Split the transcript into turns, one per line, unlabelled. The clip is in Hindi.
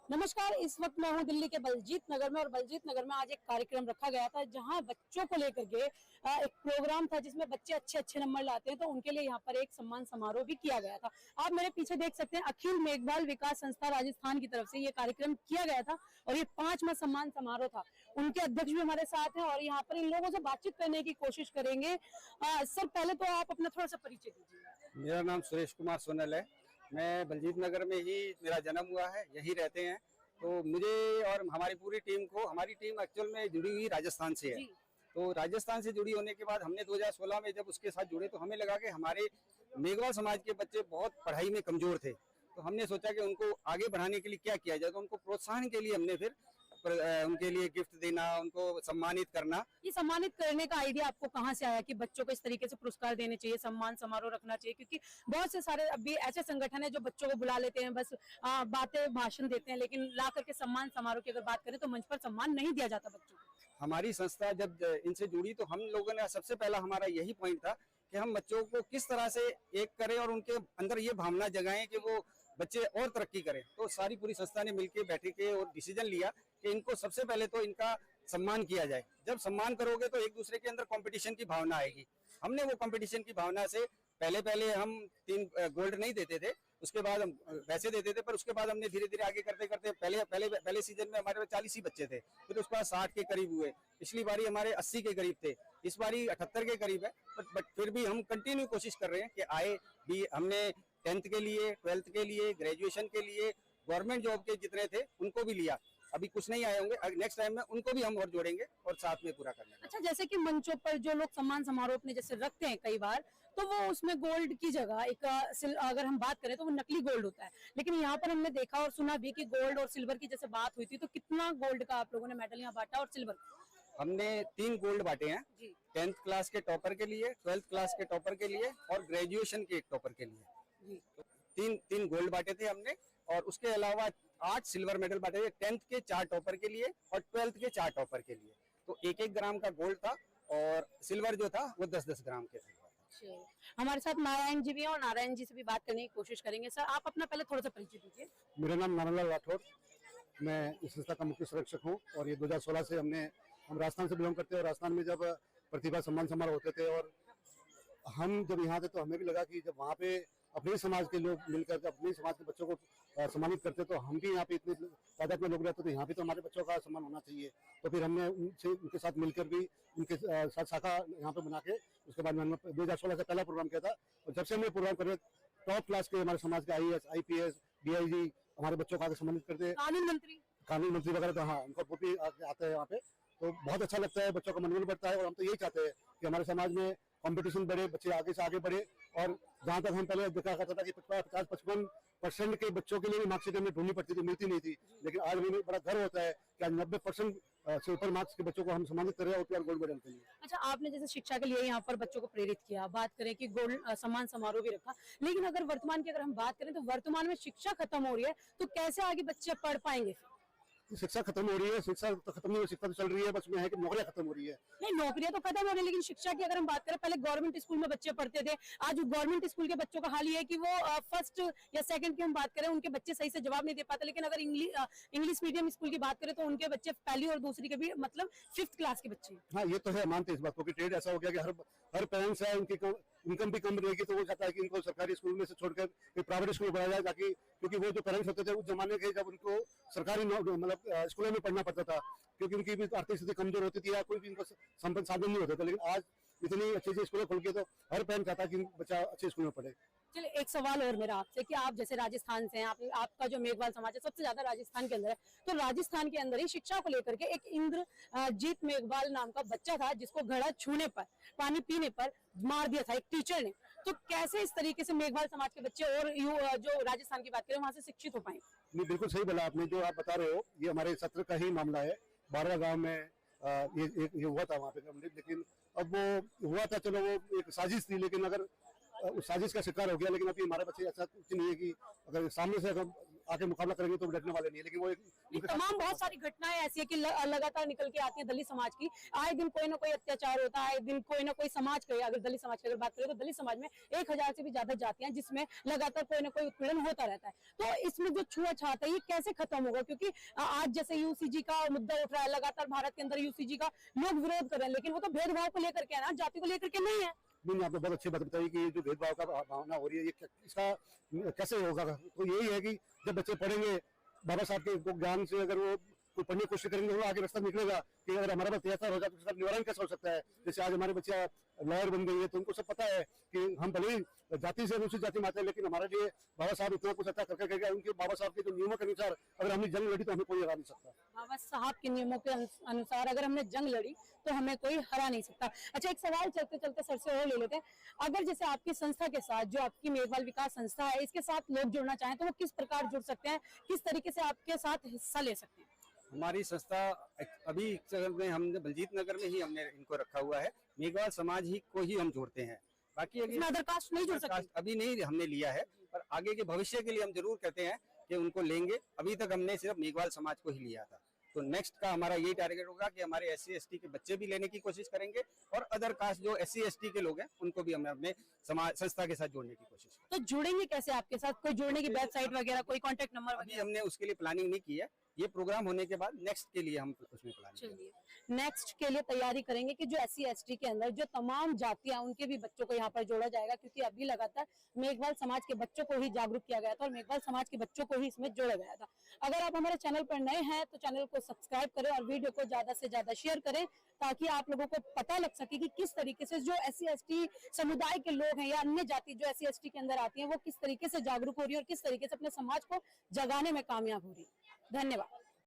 नमस्कार। इस वक्त मैं हूं दिल्ली के बलजीत नगर में और बलजीत नगर में आज एक कार्यक्रम रखा गया था जहां बच्चों को लेकर के एक प्रोग्राम था जिसमें बच्चे अच्छे अच्छे नंबर लाते हैं तो उनके लिए यहां पर एक सम्मान समारोह भी किया गया था। आप मेरे पीछे देख सकते हैं अखिल मेघवाल विकास संस्था राजस्थान की तरफ से ये कार्यक्रम किया गया था और ये 5वां सम्मान समारोह था। उनके अध्यक्ष भी हमारे साथ हैं और यहाँ पर इन लोगों से बातचीत करने की कोशिश करेंगे। सर, पहले तो आप अपना थोड़ा सा परिचय दीजिए।
मेरा नाम सुरेश कुमार सोनल है। मैं बलजीत नगर में ही मेरा जन्म हुआ है, यही रहते हैं। तो मुझे और हमारी पूरी टीम को, हमारी टीम एक्चुअल में जुड़ी हुई राजस्थान से है। तो राजस्थान से जुड़ी होने के बाद हमने 2016 में जब उसके साथ जुड़े तो हमें लगा कि हमारे मेघवाल समाज के बच्चे बहुत पढ़ाई में कमजोर थे। तो हमने सोचा कि उनको आगे बढ़ाने के लिए क्या किया जाए। तो उनको प्रोत्साहन के लिए हमने फिर उनके लिए गिफ्ट देना, उनको सम्मानित करना।
ये सम्मानित करने का आइडिया आपको कहाँ से आया कि बच्चों को इस तरीके से पुरस्कार देने चाहिए, सम्मान समारोह रखना चाहिए? क्योंकि बहुत से सारे अभी ऐसे संगठन है जो बच्चों को बुला लेते हैं, बस बातें भाषण देते हैं, लेकिन ला करके सम्मान समारोह की अगर बात करें तो मंच पर सम्मान नहीं दिया जाता बच्चों को।
हमारी संस्था जब इनसे जुड़ी तो हम लोगों ने सबसे पहला हमारा यही पॉइंट था कि हम बच्चों को किस तरह से एक करें और उनके अंदर ये भावना जगाएं कि वो बच्चे और तरक्की करें। तो सारी पूरी संस्था ने मिलकर बैठे के और डिसीजन लिया कि इनको सबसे पहले तो इनका सम्मान किया जाए। जब सम्मान करोगे तो एक दूसरे के अंदर कंपटीशन की भावना आएगी। हमने वो कंपटीशन की भावना से पहले हम 3 गोल्ड नहीं देते थे, उसके बाद हम वैसे देते थे, पर उसके बाद हमने धीरे धीरे आगे करते करते पहले सीजन में हमारे 40 ही बच्चे थे, फिर उसके बाद 60 के करीब हुए, पिछली बारी हमारे 80 के करीब थे, इस बारी 78 के करीब है। बट फिर भी हम कंटिन्यू कोशिश कर रहे हैं कि आए भी। हमने 10th के लिए, 12th के लिए, ग्रेजुएशन के लिए, गवर्नमेंट जॉब के जितने थे उनको भी लिया। अभी कुछ नहीं आए होंगे, नेक्स्ट टाइम में उनको भी हम और जोड़ेंगे और साथ में पूरा करने।
अच्छा, जैसे कि मंचों पर जो लोग सम्मान समारोह अपने जैसे रखते हैं कई बार, तो वो उसमें गोल्ड की जगह एक अगर हम बात करें तो वो नकली गोल्ड होता है। लेकिन यहाँ पर हमने देखा और सुना भी कि गोल्ड और सिल्वर की जैसे बात हुई थी, तो कितना गोल्ड का आप लोगों ने मेडल यहाँ बांटा और सिल्वर?
हमने 3 गोल्ड बांटे हैं, 10th क्लास के टॉपर के लिए, 12th क्लास के टॉपर के लिए और ग्रेजुएशन के एक टॉपर के लिए। तो तीन गोल्ड बांटे थे हमने और उसके अलावा 8 सिल्वर मेडल बांटे थे, 10th के 4 टॉपर के लिए और 12th के 4 टॉपर के लिए। तो 1-1 ग्राम का गोल्ड था और सिल्वर जो था वो 10-10 ग्राम के थे।
हमारे साथ नारायण जी भी हैं और नारायण जी से भी बात करने की कोशिश करेंगे। सर, आप अपना पहले थोड़ा सा परिचय दीजिए।
मेरा नाम नारायण राठौर, मैं इस संस्था का मुख्य संरक्षक हूँ और ये 2016 से हम राजस्थान से बिलोंग करते हैं। और राजस्थान में जब प्रतिभा सम्मान समारोह होते थे और हम जब यहाँ थे तो हमें भी लगा कि जब वहाँ पे अपने समाज के लोग मिलकर अपने समाज के बच्चों को सम्मानित करते तो हम भी यहाँ पे इतने तादाद में लोग रहते तो यहाँ भी तो हमारे बच्चों का सम्मान होना चाहिए। तो फिर हमने उनके साथ मिलकर भी उनके साथ शाखा यहाँ पे बना के उसके बाद मैंने 2016 से पहला प्रोग्राम किया था। और जब से हमने प्रोग्राम कर टॉप क्लास के हमारे समाज के IAS, IPS, DIG हमारे बच्चों को आगे सम्मानित करते हैं। कानून मंत्री वगैरह तो हाँ, उनका वो भी आते हैं यहाँ पे। तो बहुत अच्छा लगता है, बच्चों का मनोबल बढ़ता है और हम तो यही चाहते हैं कि हमारे समाज में कंपटीशन बढ़े, बच्चे आगे से आगे बढ़े। और जहाँ तक हम पहले देखा करता था कि 50-55% के बच्चों के लिए मार्कशीट हमें ढूंढनी पड़ती थी, मिलती नहीं थी, लेकिन आज हमें बड़ा गर्व होता है कि आज 90% से ऊपर मार्क्स के बच्चों को हम सम्मानित कर रहे हैं और गोल्ड मेडल के लिए।
अच्छा, आपने जैसे शिक्षा के लिए यहाँ पर बच्चों को प्रेरित किया, बात करें कि गोल्ड सम्मान समारोह भी रखा, लेकिन अगर वर्तमान की अगर हम बात करें तो वर्तमान में शिक्षा खत्म हो रही है, तो कैसे आगे बच्चे पढ़ पाएंगे?
शिक्षा खत्म हो रही है, शिक्षा तो खत्म नहीं हो, शिक्षा तो चल रही है, बस में है कि नौकरियां खत्म हो रही है।
नहीं, नौकरियां तो खत्म हो रही है, लेकिन शिक्षा की अगर हम बात करें, पहले गवर्नमेंट स्कूल में बच्चे पढ़ते थे, आज गवर्नमेंट स्कूल के बच्चों का हाल ये है कि वो फर्स्ट या सेकंड की हम बात करें उनके बच्चे सही से जवाब नहीं दे पाते। लेकिन अगर इंग्लिश मीडियम स्कूल की बात करें तो उनके बच्चे पहली और दूसरी के भी मतलब 5th क्लास के बच्चे।
हाँ, ये तो है, मानते इस बात को कि ट्रेड ऐसा हो गया कि हर पेरेंट्स है उनकी इनकम भी कम रहेगी तो वो चाहता है कि इनको सरकारी स्कूल में से छोड़कर प्राइवेट स्कूल पढ़ाया जाए, ताकि क्योंकि वो जो पेरेंट्स होते थे उस जमाने के जब उनको सरकारी मतलब स्कूलों में पढ़ना पड़ता था, क्योंकि उनकी भी आर्थिक स्थिति कमजोर होती थी या कोई भी इनको साधन नहीं होता था। लेकिन आज इतनी अच्छी स्कूलें खुल के तो हर पेरेंट चाहता है कि बच्चा अच्छे स्कूल में पढ़े।
चलिए, एक सवाल और मेरा आपसे कि आप जैसे राजस्थान से हैं, आपका जो मेघवाल समाज है सबसे ज्यादा राजस्थान के अंदर है, तो राजस्थान के अंदर ही शिक्षा को लेकर के एक इंद्रजीत मेघवाल नाम का बच्चा था जिसको घड़ा छूने पर, पानी पीने पर मार दिया था एक टीचर ने। तो कैसे इस तरीके से मेघवाल समाज के बच्चे और जो राजस्थान की बात करें वहां से शिक्षित हो पाए?
नहीं, बिल्कुल सही बोला आपने, जो आप बता रहे हो ये हमारे सत्र का ही मामला है। 12 गाँव में ये हुआ था वहाँ पे, लेकिन अब वो हुआ था, चलो वो एक साजिश थी, लेकिन अगर उस साजिश का शिकार हो गया। लेकिन अभी हमारे बच्चे ऐसा कुछ नहीं है कि अगर सामने से आके मुकाबला करेंगे तो डरने वाले नहीं है, लेकिन वो
ये तमाम बहुत सारी घटनाएं ऐसी है कि लगातार निकल के आती है दलित समाज की। आए दिन कोई ना कोई अत्याचार होता है, आए दिन कोई ना कोई समाज का, अगर दलित समाज की अगर बात करें तो दलित समाज में 1000 से भी ज्यादा जातियां जिसमें लगातार कोई ना कोई उत्पीड़न होता रहता है। तो इसमें जो छुआछूत है ये कैसे खत्म होगा? क्योंकि आज जैसे यूसीजी का मुद्दा उठ रहा है, लगातार भारत के अंदर यूसीजी का लोग विरोध कर रहे हैं, लेकिन वो तो भेदभाव को लेकर के है ना, जाति को लेकर के नहीं है।
नहीं, आपने बहुत अच्छी बात बताई कि जो भेदभाव का भावना हो रही है ये इसका कैसे होगा। तो यही है कि जब बच्चे पढ़ेंगे बाबा साहब के ज्ञान से, अगर वो पढ़ने की कोशिश करेंगे तो आगे रास्ता निकलेगा कि अगर हमारा बच्चा ऐसा हो जाए तो उसका निवारण कैसे हो सकता है। जैसे आज हमारे बच्चा लॉयर बन गई है तो उनको सब पता है कि हम भले ही जाति से अनुसूचित जाति में आते हैं, लेकिन हमारे लिए बाबा साहब इतना कुछ अच्छा करके गए, उनके बाबा साहब के जो नियमों के अनुसार अगर हमने जंग लड़ी तो हमें कोई हरा नहीं सकता।
बाबा साहब के नियमों के अनुसार अगर हमने जंग लड़ी तो हमें कोई हरा नहीं सकता। अच्छा, एक सवाल चलते चलते सर से और ले लेते हैं। अगर जैसे आपकी संस्था के साथ, जो आपकी मेघवाल विकास संस्था है, इसके साथ लोग जुड़ना चाहें तो वो किस प्रकार जुड़ सकते हैं, किस तरीके से आपके साथ हिस्सा ले सकते हैं?
हमारी संस्था अभी में हमने बलजीत नगर में ही हमने इनको रखा हुआ है, मेघवाल समाज ही को ही हम जोड़ते हैं। बाकी अभी
अदर कास्ट नहीं जुड़ सकते?
अभी नहीं हमने लिया है, पर आगे के भविष्य के लिए हम जरूर कहते हैं कि उनको लेंगे। अभी तक हमने सिर्फ मेघवाल समाज को ही लिया था, तो नेक्स्ट का हमारा यही टारगेट होगा कि हमारे SC/ST के बच्चे भी लेने की कोशिश करेंगे और अदर कास्ट जो SC/ST के लोग हैं उनको भी हमें अपने समाज संस्था के साथ जोड़ने की कोशिश करेंगे।
तो जुड़ेंगे कैसे आपके साथ? कोई जुड़ने की वेबसाइट वगैरह, कोई कांटेक्ट नंबर
अभी
वगैरह?
हमने उसके लिए प्लानिंग नहीं की है, ये प्रोग्राम होने के बाद नेक्स्ट के लिए हम उसमें प्लानिंग करेंगे।
चलिए, नेक्स्ट के लिए तैयारी करेंगे कि जो SC/ST के अंदर जो तमाम जातियां उनके भी बच्चों को यहाँ पर जोड़ा जाएगा, क्योंकि अभी लगातार मेघवाल समाज के बच्चों को ही जागरूक किया गया था और मेघवाल समाज के बच्चों को ही इसमें जोड़ा गया था। अगर आप हमारे चैनल पर नए हैं तो चैनल को सब्सक्राइब करें और वीडियो को ज्यादा से ज्यादा शेयर करें, ताकि आप लोगों को पता लग सके कि किस तरीके से जो SC/ST समुदाय के लोग हैं या अन्य जाति जो SC/ST के अंदर आती है वो किस तरीके से जागरूक हो रही है और किस तरीके से अपने समाज को जगाने में कामयाब हो रही है। धन्यवाद।